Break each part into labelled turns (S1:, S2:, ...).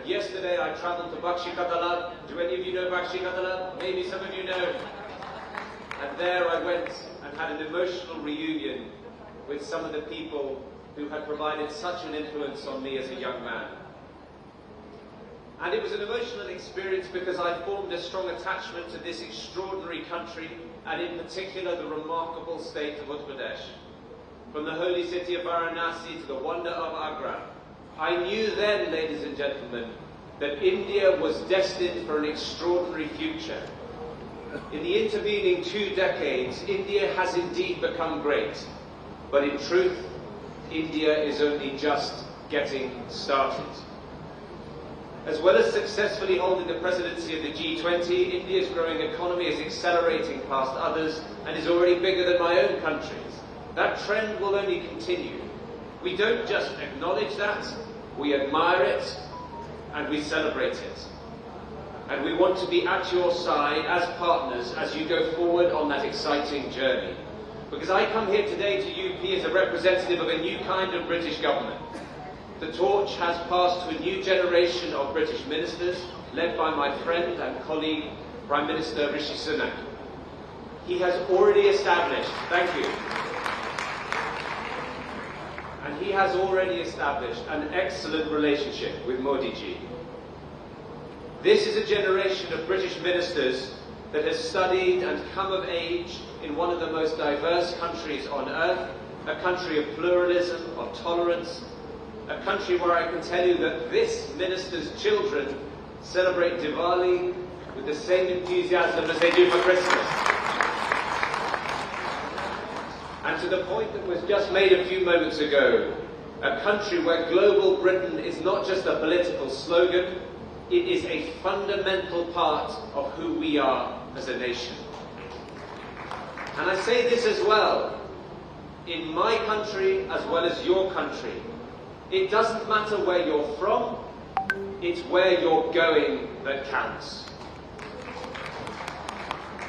S1: Yesterday I travelled to Bakshi Katalar. Do any of you know Bakshi Katalar? Maybe some of you know. And there I went and had an emotional reunion with some of the people who had provided such an influence on me as a young man. And it was an emotional experience because I formed a strong attachment to this extraordinary country, and in particular the remarkable state of Uttar Pradesh. From the holy city of Varanasi to the wonder of Agra, I knew then, ladies and gentlemen, that India was destined for an extraordinary future. In the intervening 2 decades, India has indeed become great, but in truth, India is only just getting started. As well as successfully holding the presidency of the G20, India's growing economy is accelerating past others and is already bigger than my own country's. That trend will only continue. We don't just acknowledge that, we admire it and we celebrate it. And we want to be at your side as partners as you go forward on that exciting journey. Because I come here today to UP as a representative of a new kind of British government. The torch has passed to a new generation of British ministers, led by my friend and colleague, Prime Minister Rishi Sunak. He has already established, thank you, and he has already established an excellent relationship with Modi ji. This is a generation of British ministers that has studied and come of age in one of the most diverse countries on earth, a country of pluralism, of tolerance, a country where I can tell you that this minister's children celebrate Diwali with the same enthusiasm as they do for Christmas. And to the point that was just made a few moments ago, a country where global Britain is not just a political slogan, it is a fundamental part of who we are as a nation. And I say this as well, in my country as well as your country, it doesn't matter where you're from, it's where you're going that counts.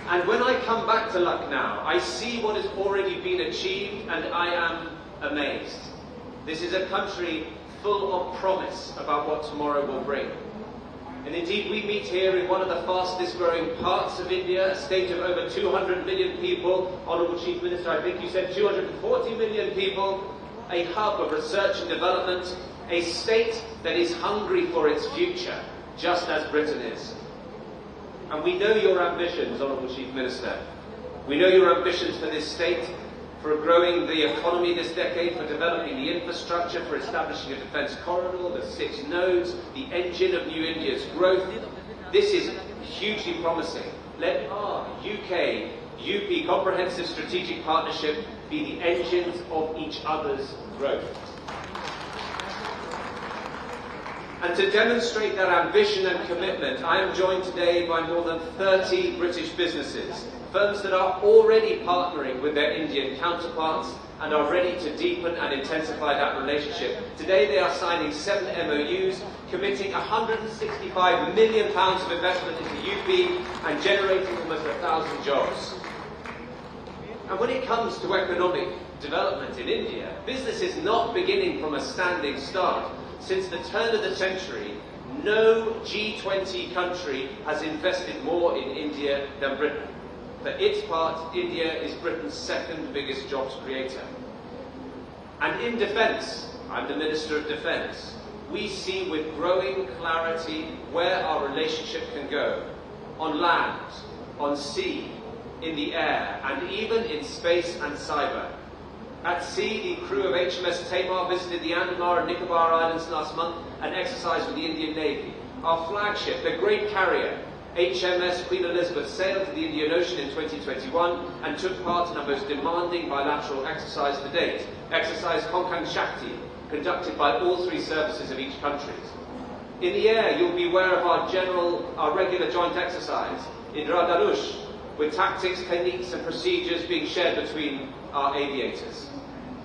S1: And when I come back to Lucknow, I see what has already been achieved and I am amazed. This is a country full of promise about what tomorrow will bring. And indeed, we meet here in one of the fastest growing parts of India, a state of over 200 million people. Honourable Chief Minister, I think you said 240 million people, a hub of research and development, a state that is hungry for its future, just as Britain is. And we know your ambitions, Honourable Chief Minister. We know your ambitions for this state, for growing the economy this decade, for developing the infrastructure, for establishing a defence corridor, the 6 nodes, the engine of New India's growth. This is hugely promising. Let our UK-UP Comprehensive Strategic Partnership be the engines of each other's growth. And to demonstrate that ambition and commitment, I am joined today by more than 30 British businesses, firms that are already partnering with their Indian counterparts and are ready to deepen and intensify that relationship. Today they are signing 7 MOUs, committing £165 million of investment into UP and generating almost 1,000 jobs. And when it comes to economic development in India, business is not beginning from a standing start. Since the turn of the century, no G20 country has invested more in India than Britain. For its part, India is Britain's 2nd biggest jobs creator. And in defence, I'm the Minister of Defence, we see with growing clarity where our relationship can go. On land, on sea, in the air, and even in space and cyber. At sea, the crew of HMS Tamar visited the Andaman and Nicobar Islands last month and exercised with the Indian Navy. Our flagship, the great carrier, HMS Queen Elizabeth, sailed to the Indian Ocean in 2021 and took part in our most demanding bilateral exercise to date, Exercise Konkan Shakti, conducted by all 3 services of each country. In the air, you'll be aware of our regular joint exercise, Indradhanush, with tactics, techniques and procedures being shared between our aviators.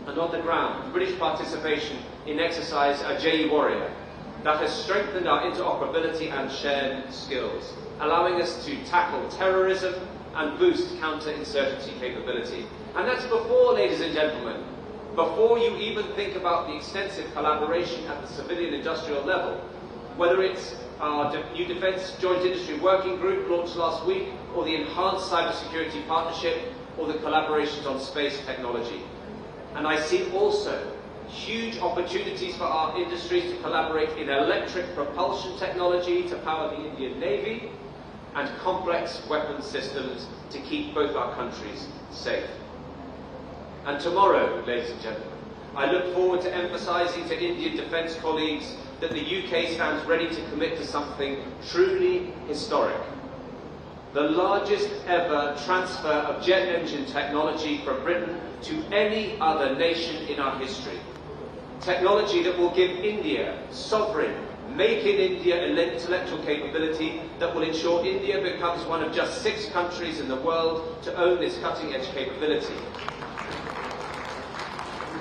S1: And on the ground, British participation in exercise Ajay Warrior that has strengthened our interoperability and shared skills, allowing us to tackle terrorism and boost counter-insurgency capability. And that's before, ladies and gentlemen, before you even think about the extensive collaboration at the civilian industrial level. whether it's our new Defence Joint Industry Working Group launched last week, or the Enhanced Cybersecurity Partnership, or the collaborations on space technology. And I see also huge opportunities for our industries to collaborate in electric propulsion technology to power the Indian Navy and complex weapons systems to keep both our countries safe. And tomorrow, ladies and gentlemen, I look forward to emphasising to Indian defence colleagues that the UK stands ready to commit to something truly historic. The largest ever transfer of jet engine technology from Britain to any other nation in our history. Technology that will give India sovereign, make in India intellectual capability that will ensure India becomes one of just 6 countries in the world to own this cutting-edge capability.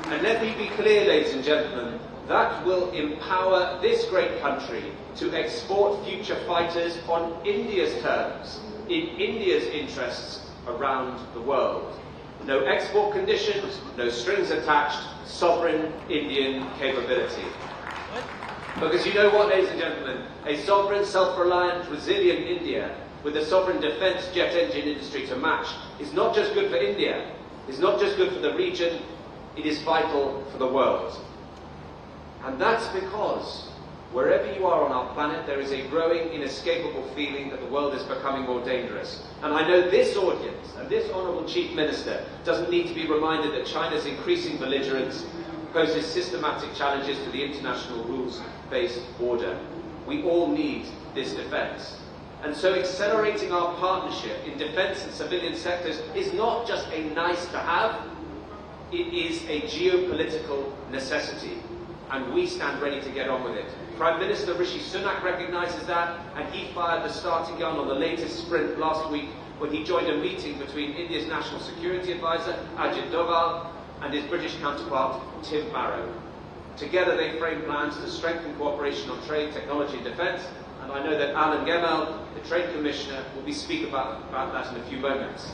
S1: And let me be clear, ladies and gentlemen, that will empower this great country to export future fighters on India's terms, in India's interests around the world. No export conditions, no strings attached, sovereign Indian capability. Because you know what, ladies and gentlemen, a sovereign, self-reliant, resilient India with a sovereign defence jet engine industry to match is not just good for India, is not just good for the region, it is vital for the world. And that's because wherever you are on our planet, there is a growing, inescapable feeling that the world is becoming more dangerous. And I know this audience and this Honourable Chief Minister doesn't need to be reminded that China's increasing belligerence poses systematic challenges to the international rules-based order. We all need this defence. And so accelerating our partnership in defence and civilian sectors is not just a nice to have, it is a geopolitical necessity. And we stand ready to get on with it. Prime Minister Rishi Sunak recognises that, and he fired the starting gun on the latest sprint last week when he joined a meeting between India's National Security Advisor, Ajit Doval, and his British counterpart, Tim Barrow. Together they framed plans to strengthen cooperation on trade, technology and defence, and I know that Alan Gemel, the Trade Commissioner, will be speaking about that in a few moments.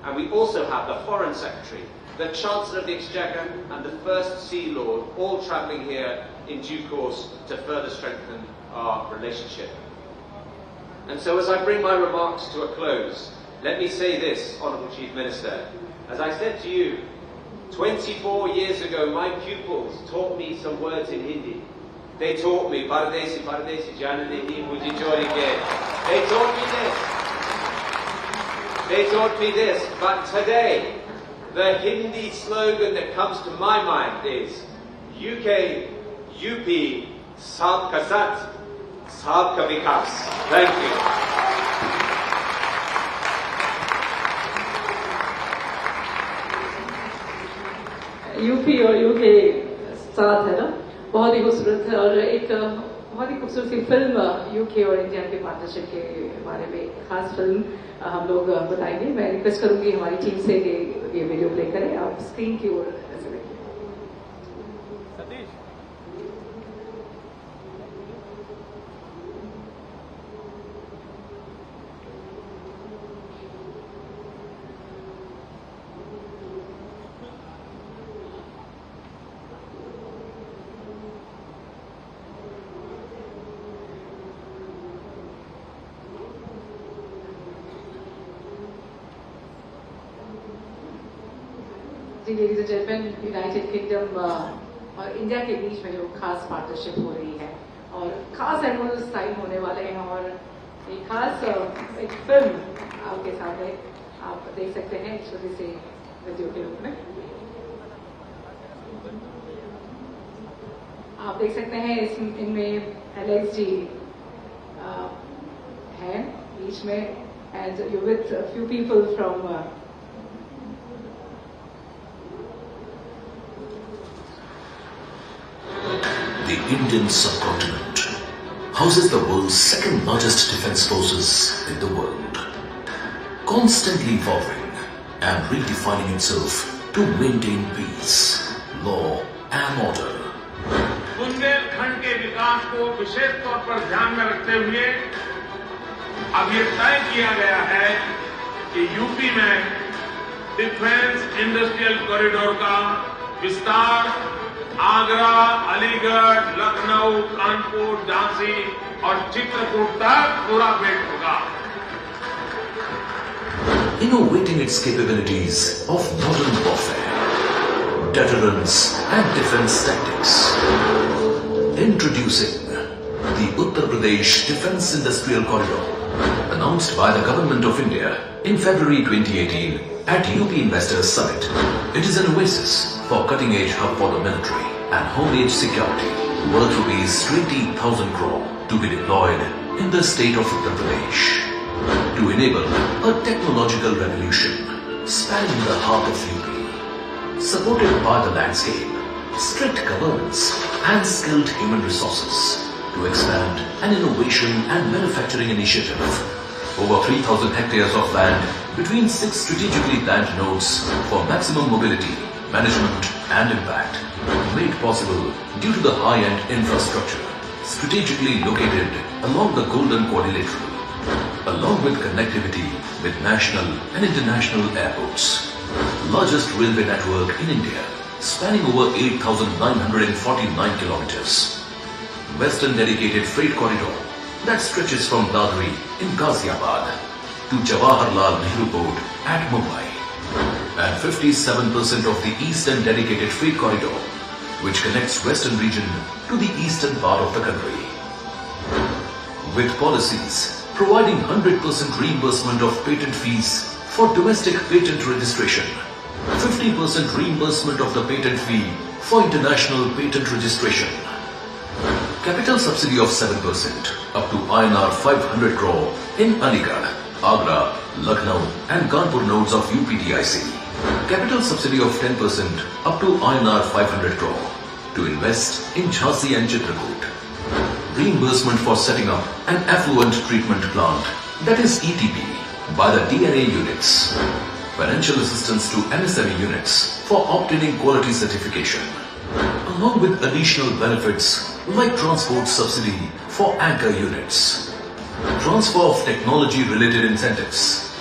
S1: And we also have the Foreign Secretary, the Chancellor of the Exchequer and the First Sea Lord, all travelling here in due course to further strengthen our relationship. And so as I bring my remarks to a close, let me say this, Honourable Chief Minister. As I said to you, 24 years ago, my pupils taught me some words in Hindi. They taught me, Paradesi, Paradesi, Jana Nahi, Mujhe Chori Ke. They taught me this. They taught me this. But today, the Hindi slogan that comes to my mind is UK, UP, Sabka Sat, Sabka Vikas. Thank you.
S2: UP और UK साथ है ना, बहुत ही खूबसूरत है। और एक बहुत ही खूबसूरत सी फिल्म यूके और इंडिया के पार्टनरशिप के बारे में खास फिल्म हम लोग बताएंगे। मैं रिक्वेस्ट करूंगी हमारी टीम से कि ये वीडियो प्ले करें। आप स्क्रीन की ओर ऐसे देखिए। Ladies and gentleman, United kingdom और इंडिया के बीच में जो खास पार्टनरशिप हो रही है और खास एमओयू साइन होने वाले हैं और एक खास एक फिल्म आपके सामने आप देख सकते हैं छोटी सी वीडियो के रूप में। आप देख सकते हैं इनमें एलेक्स जी हैं बीच में and you with few people from
S3: The Indian subcontinent houses the world's second largest defense forces in the world, constantly evolving and redefining itself to maintain peace, law and order.
S4: Bundelkhand के विकास को विशेष तौर पर ध्यान में रखते हुए अब ये तय किया गया है कि यूपी में डिफेंस इंडस्ट्रियल कॉरिडोर का विस्तार आगरा, अलीगढ़, लखनऊ, कानपुर, झांसी और चित्रकूट तक पूरा बेल्ट होगा।
S3: Innovating its capabilities of modern warfare, deterrence and defense tactics. Introducing the Uttar Pradesh Defense Industrial Corridor, announced by the Government of India in February 2018 at UP Investors Summit. It is an oasis for cutting-edge hub for the military and home-age security, worth rupees 20,000 crore to be deployed in the state of Uttar Pradesh to enable a technological revolution spanning the heart of UP, supported by the landscape, strict governance and skilled human resources to expand an innovation and manufacturing initiative. Over 3,000 hectares of land between 6 strategically planned nodes for maximum mobility, management and impact, made possible due to the high-end infrastructure strategically located along the Golden Quadrilateral, along with connectivity with national and international airports. Largest railway network in India, spanning over 8,949 kilometers. Western dedicated freight corridor that stretches from Dadri in Ghaziabad to Jawaharlal Nehru Port at Mumbai. And 57% of the eastern dedicated freight corridor, which connects western region to the eastern part of the country. With policies providing 100% reimbursement of patent fees for domestic patent registration, 50% reimbursement of the patent fee for international patent registration, capital subsidy of 7% up to INR 500 crore in Aligarh, Agra, Lucknow and Kanpur nodes of UPDIC, capital subsidy of 10% up to INR 500 crore to invest in Jhansi and Chitrakoot, reimbursement for setting up an effluent treatment plant, that is ETP, by the DNA units, financial assistance to MSME units for obtaining quality certification, along with additional benefits like transport subsidy for anchor units, transfer of technology related incentives,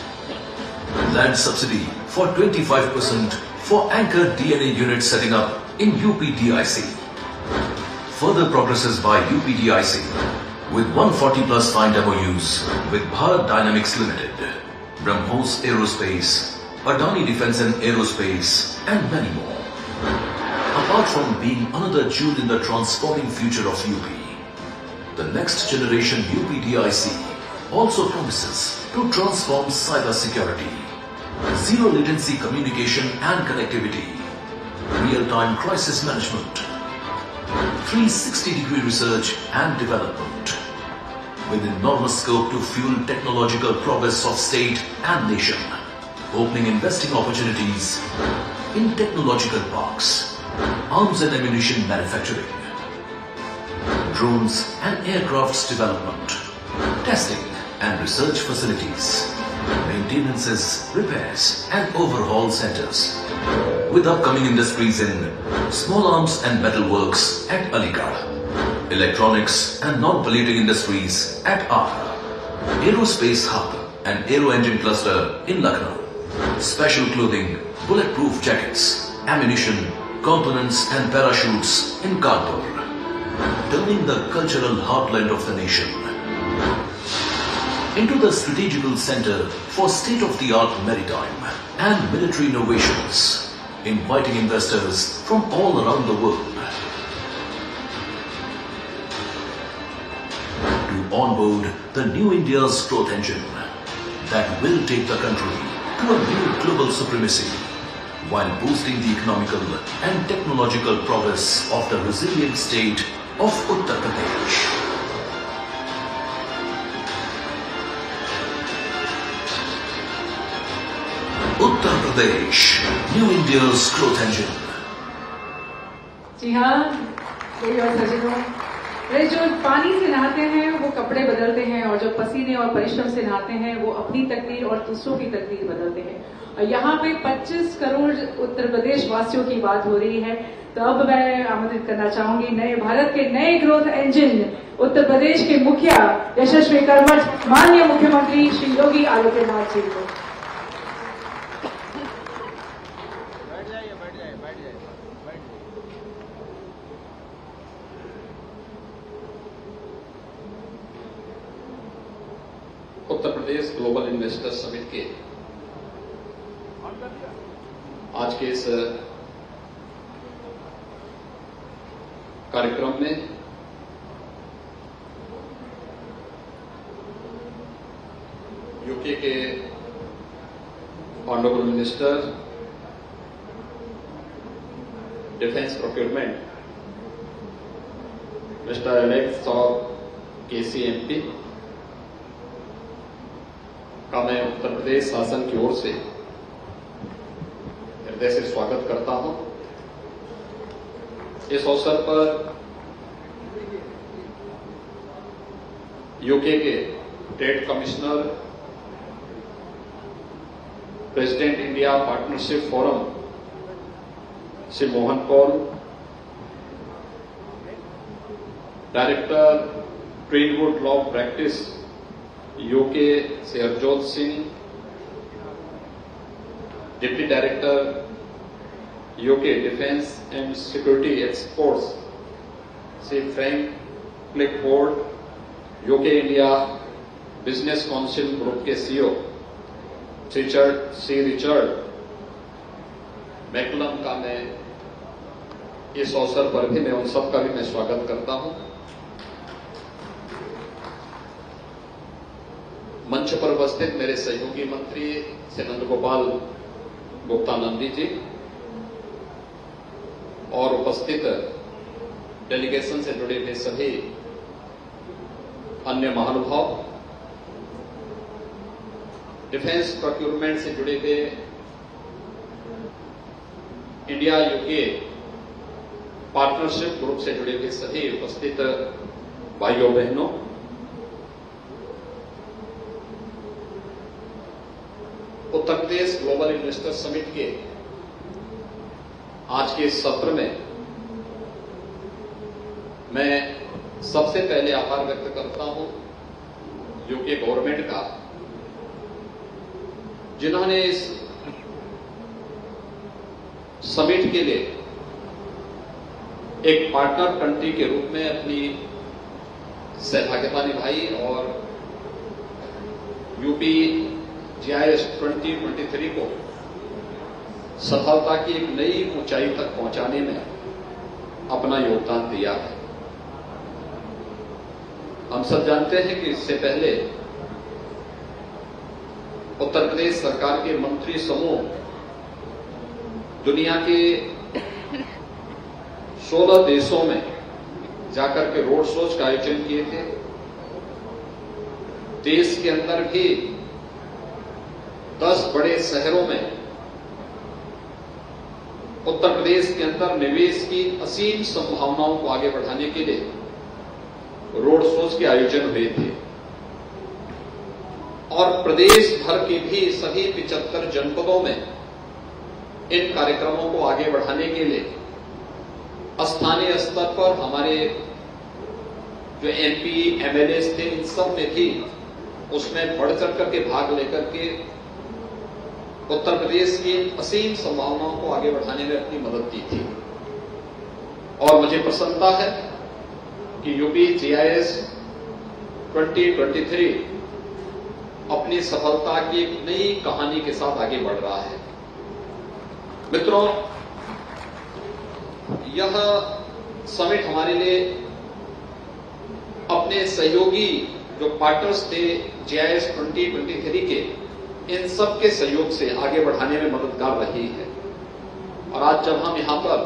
S3: land subsidy for 25% for anchor DNA units setting up in UPDIC. Further progresses by UPDIC with 140 plus signed MOUs with Bharat Dynamics Limited, BrahMos Aerospace, Adani Defence and Aerospace and many more. Apart from being another jewel in the transforming future of UP, the next generation UPDIC also promises to transform cyber security, zero latency communication and connectivity, real-time crisis management, 360-degree research and development, with enormous scope to fuel technological progress of state and nation, opening investing opportunities in technological parks, arms and ammunition manufacturing, drones and aircrafts development, testing and research facilities, maintenances, repairs and overhaul centers, with upcoming industries in small arms and metal works at Aligarh, electronics and non-polluting industries at Agra, aerospace hub and aero engine cluster in Lucknow, special clothing, bulletproof jackets, ammunition, components and parachutes in Kanpur, turning the cultural heartland of the nation into the strategical center for state-of-the-art maritime and military innovations, inviting investors from all around the world to onboard the new India's growth engine that will take the country to a new global supremacy while boosting the economical and technological progress of the resilient state of Uttar Pradesh. Uttar Pradesh, New India's growth engine.
S2: जी हाँ, कोई और सज्जनों, वे जो पानी से नहाते हैं वो कपड़े बदलते हैं और जो पसीने और परिश्रम से नहाते हैं वो अपनी तकदीर और दूसरों की तकदीर बदलते हैं। और यहाँ पे 25 करोड़ उत्तर प्रदेश वासियों की बात हो रही है, तो अब मैं आमंत्रित करना चाहूंगी नए भारत के नए ग्रोथ इंजन उत्तर प्रदेश के मुखिया यशस्वी कर्मठ माननीय मुख्यमंत्री श्री योगी आदित्यनाथ जी को।
S5: Uttar Pradesh global investor summit के आज के इस कार्यक्रम में यूके के honourable minister defence procurement mister Alex KCMP का मैं उत्तर प्रदेश शासन की ओर से हृदय से स्वागत करता हूं। इस अवसर पर यूके के trade commissioner, president India partnership forum Shri Mohan Kaul, director Trenwood law practice UK से Harjot Singh, deputy director UK defence and security exports Shri Frank Clickford, UK India business council group के CEO श्री रिचर्ड मैकलम का मैं इस अवसर पर भी मैं उन सबका भी मैं स्वागत करता हूं। मंच पर उपस्थित मेरे सहयोगी मंत्री श्री नंदगोपाल गुप्ता नंदी जी और उपस्थित डेलीगेशन से जुड़े हुए सभी अन्य महानुभाव, डिफेंस प्रोक्योरमेंट से जुड़े हुए इंडिया यूके पार्टनरशिप ग्रुप से जुड़े हुए सभी उपस्थित भाइयों बहनों, Uttar Pradesh global investor summit के आज के सत्र में मैं सबसे पहले आभार व्यक्त करता हूं यूके गवर्नमेंट का, जिन्होंने इस समिट के लिए एक पार्टनर कंट्री के रूप में अपनी सहभागिता निभाई और यूपी GIS 2023 को सफलता की एक नई ऊंचाई तक पहुंचाने में अपना योगदान दिया है। हम सब जानते हैं कि इससे पहले उत्तर प्रदेश सरकार के मंत्री समूह दुनिया के 16 देशों में जाकर के रोड शोज का आयोजन किए थे। देश के अंदर भी 10 बड़े शहरों में उत्तर प्रदेश के अंदर निवेश की असीम संभावनाओं को आगे बढ़ाने के लिए रोड शोज के आयोजन हुए थे और प्रदेश भर के भी सभी 75 जनपदों में इन कार्यक्रमों को आगे बढ़ाने के लिए स्थानीय स्तर पर हमारे जो MP MLAs थे, इन सब ने भी उसमें बढ़ चढ़ करके भाग लेकर के उत्तर प्रदेश की असीम संभावनाओं को आगे बढ़ाने में अपनी मदद दी थी। और मुझे प्रसन्नता है कि यूपी GIS 2023 अपनी सफलता की एक नई कहानी के साथ आगे बढ़ रहा है। मित्रों, यह समिट हमारे लिए अपने सहयोगी जो पार्टनर्स थे GIS 2023 के, इन सब के सहयोग से आगे बढ़ाने में मददगार रही है। और आज जब हम यहां पर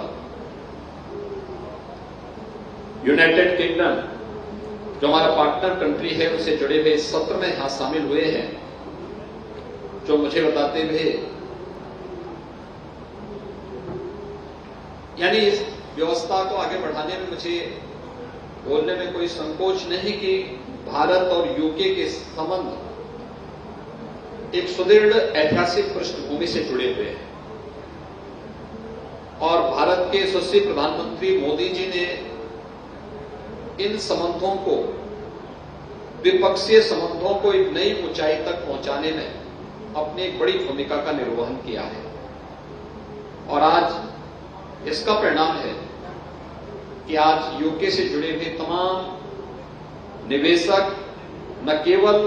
S5: यूनाइटेड किंगडम जो हमारा पार्टनर कंट्री है उनसे जुड़े हुए इस सत्र में यहां शामिल हुए हैं, जो मुझे बताते हुए यानी इस व्यवस्था को आगे बढ़ाने में मुझे बोलने में कोई संकोच नहीं कि भारत और यूके के संबंध एक सुदृढ़ ऐतिहासिक पृष्ठभूमि से जुड़े हुए हैं और भारत के यशस्वी प्रधानमंत्री मोदी जी ने इन संबंधों को, द्विपक्षीय संबंधों को एक नई ऊंचाई तक पहुंचाने में अपनी एक बड़ी भूमिका का निर्वहन किया है। और आज इसका परिणाम है कि आज यूके से जुड़े हुए तमाम निवेशक न केवल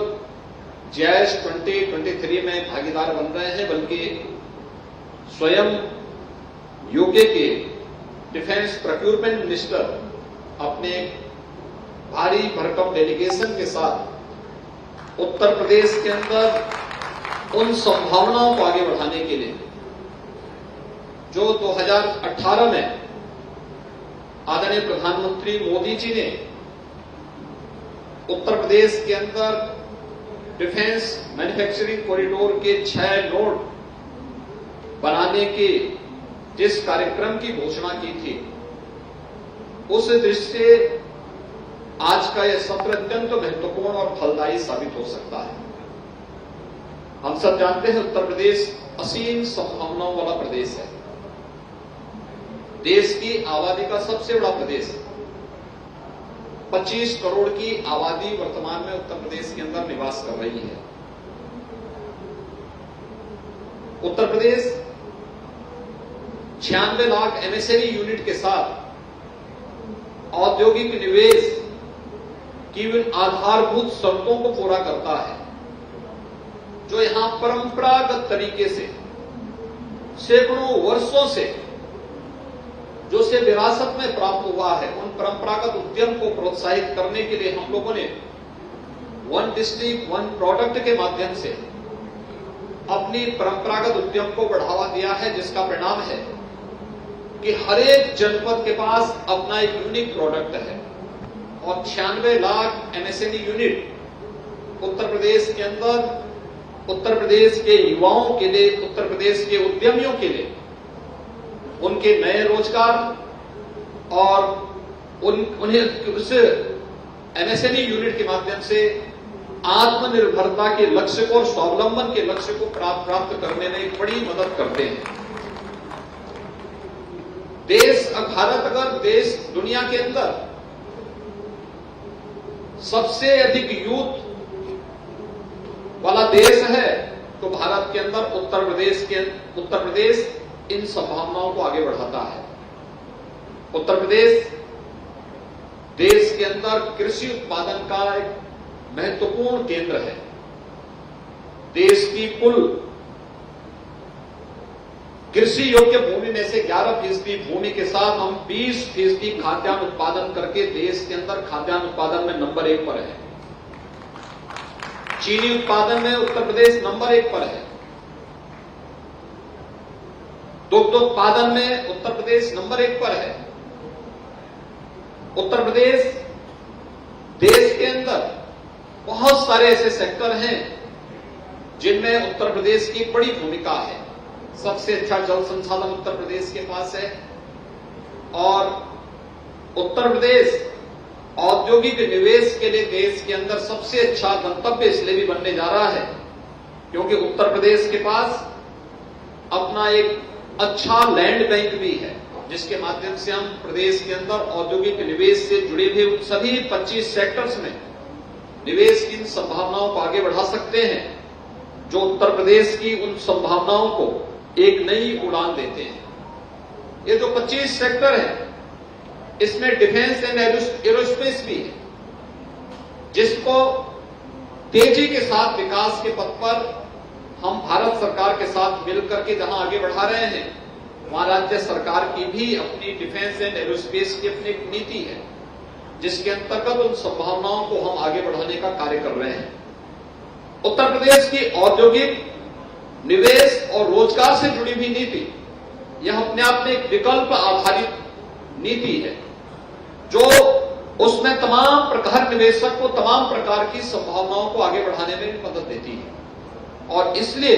S5: GIZ 2023 में भागीदार बन रहे हैं, बल्कि स्वयं यूके के डिफेंस प्रोक्यूरमेंट मिनिस्टर अपने भारी भरकम डेलीगेशन के साथ उत्तर प्रदेश के अंदर उन संभावनाओं को आगे बढ़ाने के लिए जो 2018 में आदरणीय प्रधानमंत्री मोदी जी ने उत्तर प्रदेश के अंदर डिफेंस मैन्युफैक्चरिंग कॉरिडोर के 6 नोड बनाने के जिस कार्यक्रम की घोषणा की थी, उस दृष्टि से आज का यह सत्र अत्यंत महत्वपूर्ण और फलदायी साबित हो सकता है। हम सब जानते हैं उत्तर प्रदेश असीम संभावनाओं वाला प्रदेश है। देश की आबादी का सबसे बड़ा प्रदेश है। 25 करोड़ की आबादी वर्तमान में उत्तर प्रदेश के अंदर निवास कर रही है। उत्तर प्रदेश 96 लाख MSME यूनिट के साथ औद्योगिक निवेश की उन आधारभूत शर्तों को पूरा करता है जो यहां परंपरागत तरीके से सैकड़ों वर्षों से जो से विरासत में प्राप्त हुआ है, उन परंपरागत उद्यम को प्रोत्साहित करने के लिए हम लोगों ने वन डिस्ट्रिक्ट वन प्रोडक्ट के माध्यम से अपनी परंपरागत उद्यम को बढ़ावा दिया है, जिसका परिणाम है कि हर एक जनपद के पास अपना एक यूनिक प्रोडक्ट है और 96 लाख MSME यूनिट उत्तर प्रदेश के अंदर, उत्तर प्रदेश के युवाओं के लिए, उत्तर प्रदेश के उद्यमियों के लिए उनके नए रोजगार और उन्हें उस MSME यूनिट के माध्यम से आत्मनिर्भरता के लक्ष्य को और स्वावलंबन के लक्ष्य को प्राप्त करने में एक बड़ी मदद करते हैं। भारत अगर देश दुनिया के अंदर सबसे अधिक यूथ वाला देश है तो भारत के अंदर उत्तर प्रदेश इन संभावनाओं को आगे बढ़ाता है। उत्तर प्रदेश देश के अंदर कृषि उत्पादन का एक महत्वपूर्ण केंद्र है। देश की कुल कृषि योग्य भूमि में से 11% भूमि के साथ हम 20% खाद्यान्न उत्पादन करके देश के अंदर खाद्यान्न उत्पादन में नंबर 1 पर है। चीनी उत्पादन में उत्तर प्रदेश नंबर 1 पर है। दुग्ध उत्पादन में उत्तर प्रदेश नंबर 1 पर है। उत्तर प्रदेश देश के अंदर बहुत सारे ऐसे सेक्टर हैं जिनमें उत्तर प्रदेश की बड़ी भूमिका है। सबसे अच्छा जल संसाधन उत्तर प्रदेश के पास है और उत्तर प्रदेश औद्योगिक निवेश के लिए देश के अंदर सबसे अच्छा गंतव्य इसलिए भी बनने जा रहा है क्योंकि उत्तर प्रदेश के पास अपना एक अच्छा लैंड बैंक भी है, जिसके माध्यम से हम प्रदेश के अंदर औद्योगिक निवेश से जुड़े हुए उन सभी 25 सेक्टर्स में निवेश की इन संभावनाओं को आगे बढ़ा सकते हैं जो उत्तर प्रदेश की उन संभावनाओं को एक नई उड़ान देते हैं। ये जो 25 सेक्टर है इसमें डिफेंस एंड एरोस्पेस भी है, जिसको तेजी के साथ विकास के पथ पर हम भारत सरकार के साथ मिलकर के जहां आगे बढ़ा रहे हैं, वहां राज्य सरकार की भी अपनी डिफेंस एंड एरोस्पेस की अपनी एक नीति है जिसके अंतर्गत उन संभावनाओं को हम आगे बढ़ाने का कार्य कर रहे हैं। उत्तर प्रदेश की औद्योगिक निवेश और रोजगार से जुड़ी हुई नीति यह अपने आप में एक विकल्प आधारित नीति है जो उसमें तमाम प्रकार निवेशक को तमाम प्रकार की संभावनाओं को आगे बढ़ाने में मदद देती है और इसलिए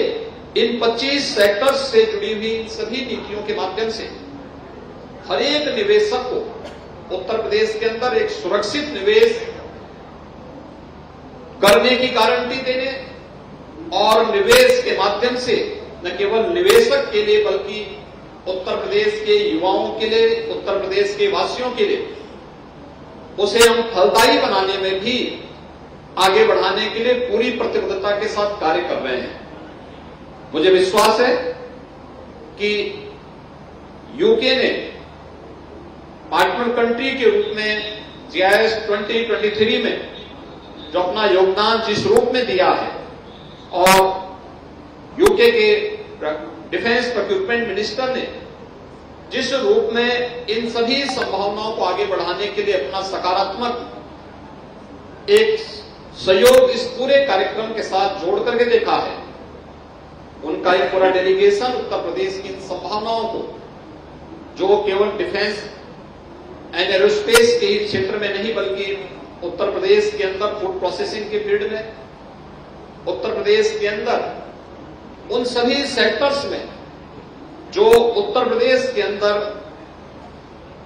S5: इन 25 सेक्टर्स से जुड़ी हुई इन सभी नीतियों के माध्यम से हर एक निवेशक को उत्तर प्रदेश के अंदर एक सुरक्षित निवेश करने की गारंटी देने और निवेश के माध्यम से न केवल निवेशक के लिए बल्कि उत्तर प्रदेश के युवाओं के लिए, उत्तर प्रदेश के वासियों के लिए उसे हम फलदायी बनाने में भी आगे बढ़ाने के लिए पूरी प्रतिबद्धता के साथ कार्य कर रहे हैं। मुझे विश्वास है कि यूके ने पार्टनर कंट्री के रूप में GIZ 2023 में जो अपना योगदान जिस रूप में दिया है और यूके के डिफेंस प्रोक्यूरमेंट मिनिस्टर ने जिस रूप में इन सभी संभावनाओं को आगे बढ़ाने के लिए अपना सकारात्मक एक सहयोग इस पूरे कार्यक्रम के साथ जोड़ करके देखा है, उनका एक पूरा डेलीगेशन उत्तर प्रदेश की इन संभावनाओं को, जो केवल डिफेंस एंड एरोस्पेस के ही क्षेत्र में नहीं बल्कि उत्तर प्रदेश के अंदर फूड प्रोसेसिंग के फील्ड में, उत्तर प्रदेश के अंदर उन सभी सेक्टर्स में जो उत्तर प्रदेश के अंदर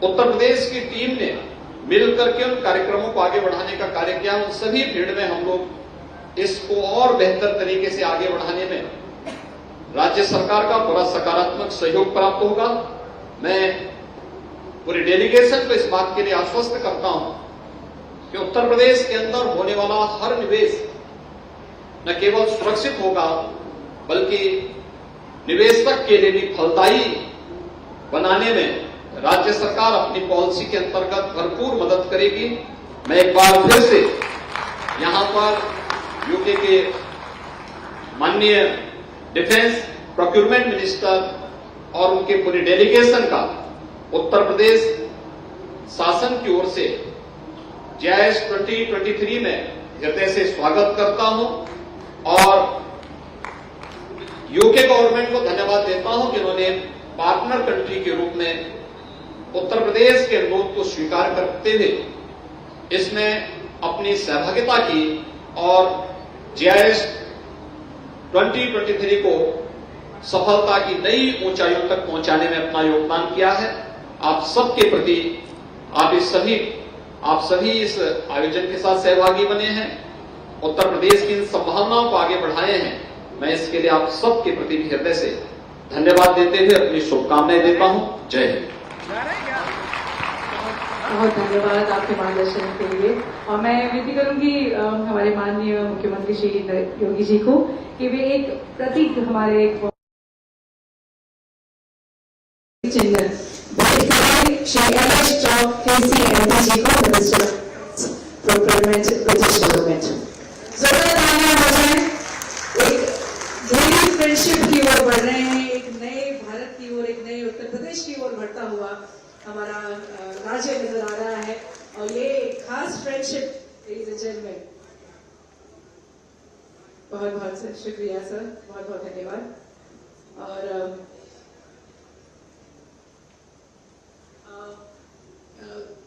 S5: उत्तर प्रदेश की टीम ने मिलकर के उन कार्यक्रमों को आगे बढ़ाने का कार्य किया, उन सभी फील्ड में हम लोग इसको और बेहतर तरीके से आगे बढ़ाने में राज्य सरकार का पूरा सकारात्मक सहयोग प्राप्त होगा। मैं पूरी डेलीगेशन को इस बात के लिए आश्वस्त करता हूं कि उत्तर प्रदेश के अंदर होने वाला हर निवेश न केवल सुरक्षित होगा बल्कि निवेशक के लिए भी फलदायी बनाने में राज्य सरकार अपनी पॉलिसी के अंतर्गत भरपूर मदद करेगी। मैं एक बार फिर से यहां पर यूके के माननीय डिफेंस प्रोक्यूरमेंट मिनिस्टर और उनके पूरी डेलीगेशन का उत्तर प्रदेश शासन की ओर से GIS 2023 में हृदय से स्वागत करता हूं और यूके गवर्नमेंट को धन्यवाद देता हूं कि उन्होंने पार्टनर कंट्री के रूप में उत्तर प्रदेश के अनुरोध को स्वीकार करते हुए इसमें अपनी सहभागिता की और GIS 2023 को सफलता की नई ऊंचाइयों तक पहुंचाने में अपना योगदान किया है। आप सबके प्रति आप सभी इस आयोजन के साथ सहभागी बने हैं, उत्तर प्रदेश की इन संभावनाओं को आगे बढ़ाए हैं। मैं इसके लिए आप सबके प्रति भी हृदय से धन्यवाद देते हुए अपनी शुभकामनाएं देता हूं। जय हिंद।
S2: बहुत धन्यवाद आपके मार्गदर्शन के लिए। और मैं विनती करूंगी हमारे माननीय मुख्यमंत्री श्री योगी जी को कि वे एक प्रतीक हमारे चिन्ह Shri LH Chowk KC MP जी को मिनिस्टर प्रोक्योरमेंट ब्रिटिश गवर्नमेंट जरूर आना हो जाए। एक गहरी फ्रेंडशिप की ओर बढ़ रहे हैं, एक नए भारत की ओर, एक नए उत्तर प्रदेश की ओर बढ़ता हुआ हमारा राज्य नजर आ रहा है और ये एक खास फ्रेंडशिप में बहुत बहुत शुक्रिया सर, बहुत बहुत धन्यवाद। और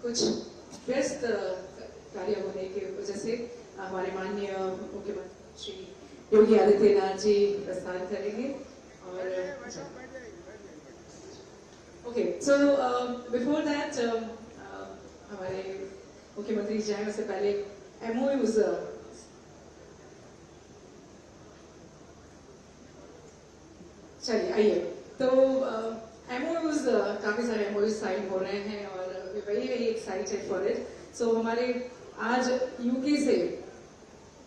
S2: कुछ व्यस्त कार्य होने की वजह से हमारे माननीय मुख्यमंत्री श्री योगी आदित्यनाथ जी प्रस्थान करेंगे। और ओके, सो बिफोर दैट हमारे मुख्यमंत्री जाए उससे पहले MOUs चलिए आइए। तो MOUs काफी सारे MOUs साइन हो रहे हैं और very very excited for it. So हमारे आज यूके से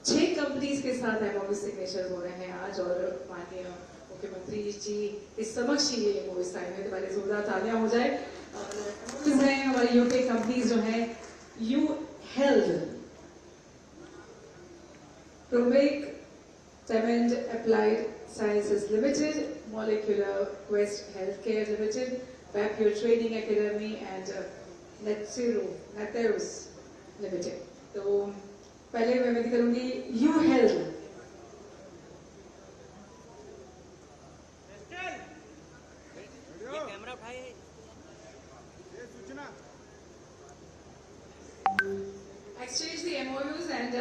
S2: 6 कंपनीज के साथ MOU सिग्नेचर हो रहे हैं आज और माननीय मुख्यमंत्री जी के समक्ष ही ये MOU साइन है। तो पहले जोरदार तालियां हो जाए। और हमारी यूके कंपनीज जो है U Health, Promek Temend Applied Sciences Limited, Molecular Quest Healthcare Limited, Vapure Training Academy and Netheros Limited। तो पहले मैं विनती करूंगी यू हेल्थ।
S6: कैमरा उठाइए।
S2: Exchange the MOUs and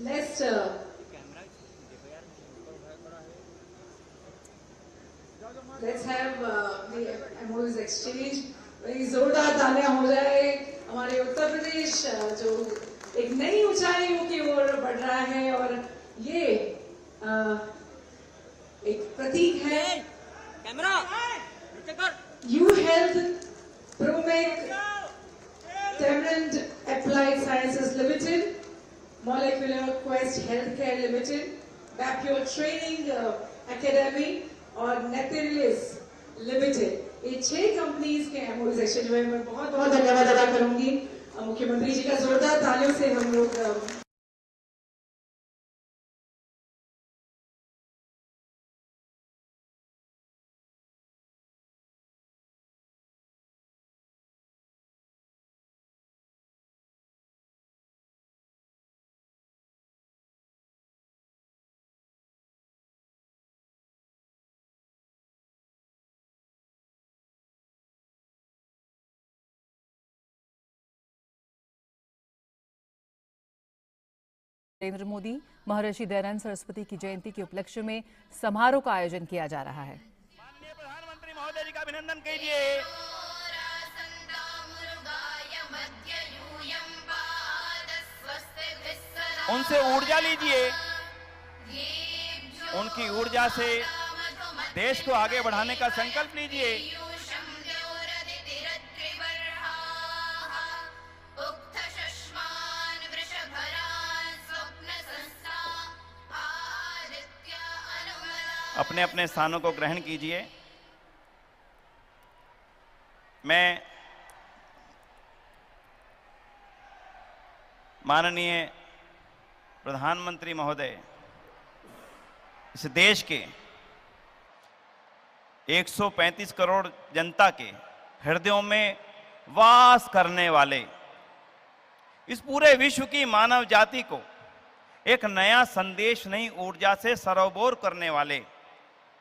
S2: let's have the MOUs exchange। बड़ी जोरदार तालियां हो जाए। हमारे उत्तर प्रदेश जो एक नई ऊंचाइयों की ओर बढ़ रहा है और ये एक प्रतीक है
S6: camera
S2: U Health, Promek, Temend Applied Sciences Limited, Molecular Quest Healthcare Limited, Vapure Training Academy और Netheros Limited। ये 6 कंपनीज के MOUs एक्सचेंज में मैं बहुत बहुत धन्यवाद अदा करूंगी। मुख्यमंत्री जी का जोरदार तालियों से हम लोग
S6: नरेंद्र मोदी महर्षि दयानंद सरस्वती की जयंती के उपलक्ष्य में समारोह का आयोजन किया जा रहा है।
S7: माननीय प्रधानमंत्री महोदय जी का अभिनंदन कीजिए। उनसे ऊर्जा लीजिए, उनकी ऊर्जा से देश को आगे बढ़ाने का संकल्प लीजिए। अपने अपने स्थानों को ग्रहण कीजिए। मैं माननीय प्रधानमंत्री महोदय इस देश के 135 करोड़ जनता के हृदयों में वास करने वाले इस पूरे विश्व की मानव जाति को एक नया संदेश, नई ऊर्जा से सरोबोर करने वाले,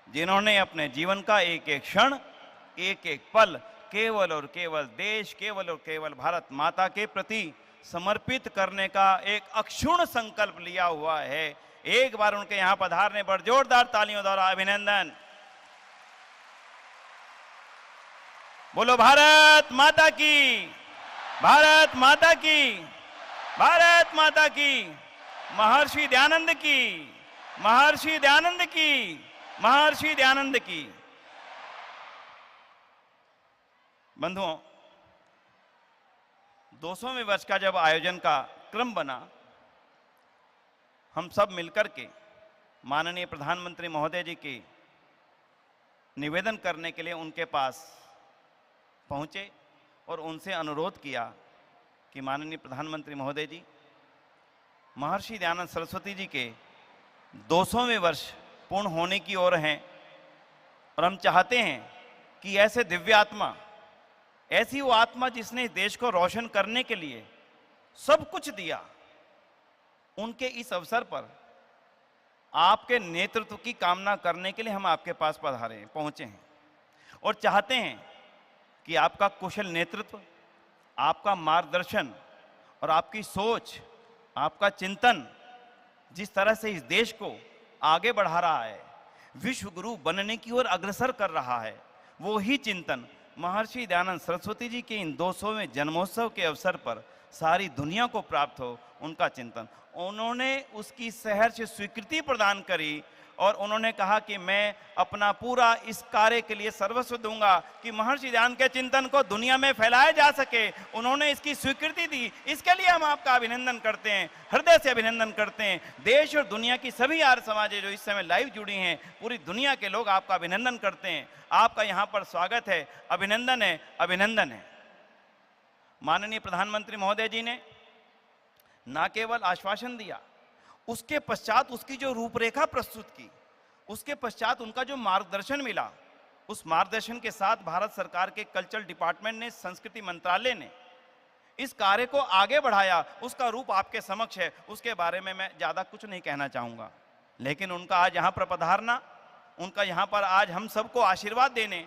S7: जिन्होंने अपने जीवन का एक एक क्षण, एक एक पल केवल और केवल देश, केवल और केवल भारत माता के प्रति समर्पित करने का एक अक्षुण्ण संकल्प लिया हुआ है। एक बार उनके यहां पधारने पर जोरदार तालियों द्वारा अभिनंदन। बोलो भारत माता की, भारत माता की, भारत माता की। महर्षि दयानंद की, महर्षि दयानंद की, महर्षि दयानंद की। बंधुओं, 200वें वर्ष का जब आयोजन का क्रम बना, हम सब मिलकर के माननीय प्रधानमंत्री महोदय जी की निवेदन करने के लिए उनके पास पहुंचे और उनसे अनुरोध किया कि माननीय प्रधानमंत्री महोदय जी, महर्षि दयानंद सरस्वती जी के 200वें वर्ष पूर्ण होने की ओर हैं और हम चाहते हैं कि ऐसे दिव्य आत्मा, ऐसी वो आत्मा जिसने देश को रोशन करने के लिए सब कुछ दिया, उनके इस अवसर पर आपके नेतृत्व की कामना करने के लिए हम आपके पास पहुंचे हैं और चाहते हैं कि आपका कुशल नेतृत्व, आपका मार्गदर्शन और आपकी सोच, आपका चिंतन जिस तरह से इस देश को आगे बढ़ा रहा है, विश्व गुरु बनने की ओर अग्रसर कर रहा है, वो ही चिंतन महर्षि दयानंद सरस्वती जी के इन 200वें जन्मोत्सव के अवसर पर सारी दुनिया को प्राप्त हो, उनका चिंतन। उन्होंने उसकी सहर्ष स्वीकृति प्रदान करी और उन्होंने कहा कि मैं अपना पूरा इस कार्य के लिए सर्वस्व दूंगा कि महर्षि दयानंद के चिंतन को दुनिया में फैलाया जा सके। उन्होंने इसकी स्वीकृति दी, इसके लिए हम आपका अभिनंदन करते हैं, हृदय से अभिनंदन करते हैं। देश और दुनिया की सभी आर्य समाजें जो इस समय लाइव जुड़ी हैं, पूरी दुनिया के लोग आपका अभिनंदन करते हैं। आपका यहाँ पर स्वागत है, अभिनंदन है, अभिनंदन है। माननीय प्रधानमंत्री महोदय जी ने न केवल आश्वासन दिया, उसके पश्चात उसकी जो रूपरेखा प्रस्तुत की, उसके पश्चात उनका जो मार्गदर्शन मिला, उस मार्गदर्शन के साथ भारत सरकार के कल्चरल डिपार्टमेंट ने, संस्कृति मंत्रालय ने इस कार्य को आगे बढ़ाया। उसका रूप आपके समक्ष है, उसके बारे में मैं ज्यादा कुछ नहीं कहना चाहूंगा, लेकिन उनका आज यहां पर पधारना, उनका यहां पर आज हम सबको आशीर्वाद देने,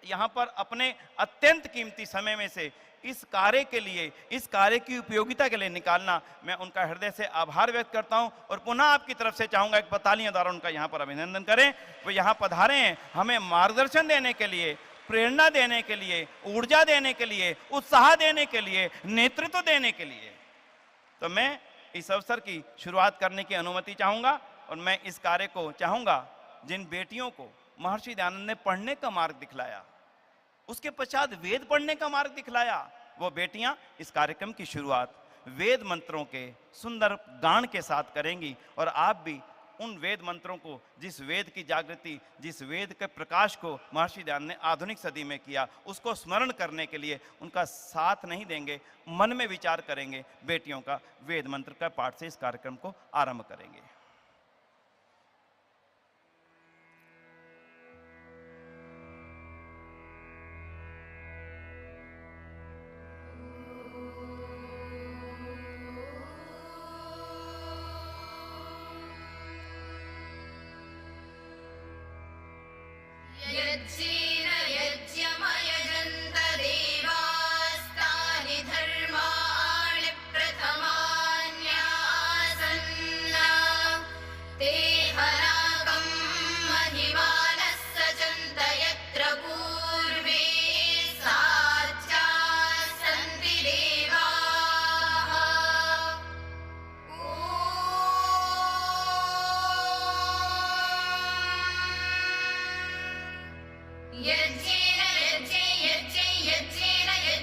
S7: यहां पर अपने अत्यंत कीमती समय में से इस कार्य के लिए, इस कार्य की उपयोगिता के लिए निकालना, मैं उनका हृदय से आभार व्यक्त करता हूं और पुनः आपकी तरफ से चाहूंगा एक तालियों द्वारा उनका यहां पर अभिनंदन करें। वो यहां पधारे हैं हमें मार्गदर्शन देने के लिए, प्रेरणा देने के लिए, ऊर्जा देने के लिए, उत्साह देने के लिए, नेतृत्व देने के लिए। तो मैं इस अवसर की शुरुआत करने की अनुमति चाहूंगा और मैं इस कार्य को चाहूंगा, जिन बेटियों को महर्षि दयानंद ने पढ़ने का मार्ग दिखलाया, उसके पश्चात वेद पढ़ने का मार्ग दिखलाया, वो बेटियां इस कार्यक्रम की शुरुआत वेद मंत्रों के सुंदर गान के साथ करेंगी और आप भी उन वेद मंत्रों को, जिस वेद की जागृति, जिस वेद के प्रकाश को महर्षि दयानंद ने आधुनिक सदी में किया, उसको स्मरण करने के लिए उनका साथ नहीं देंगे, मन में विचार करेंगे, बेटियों का वेद मंत्र का पाठ से इस कार्यक्रम को आरंभ करेंगे।
S8: यज्ञमयजन्त देवास्तानि धर्माणि प्रथमान्यासन् यज्ञेन यज्ञे यज्ञे यज्ञे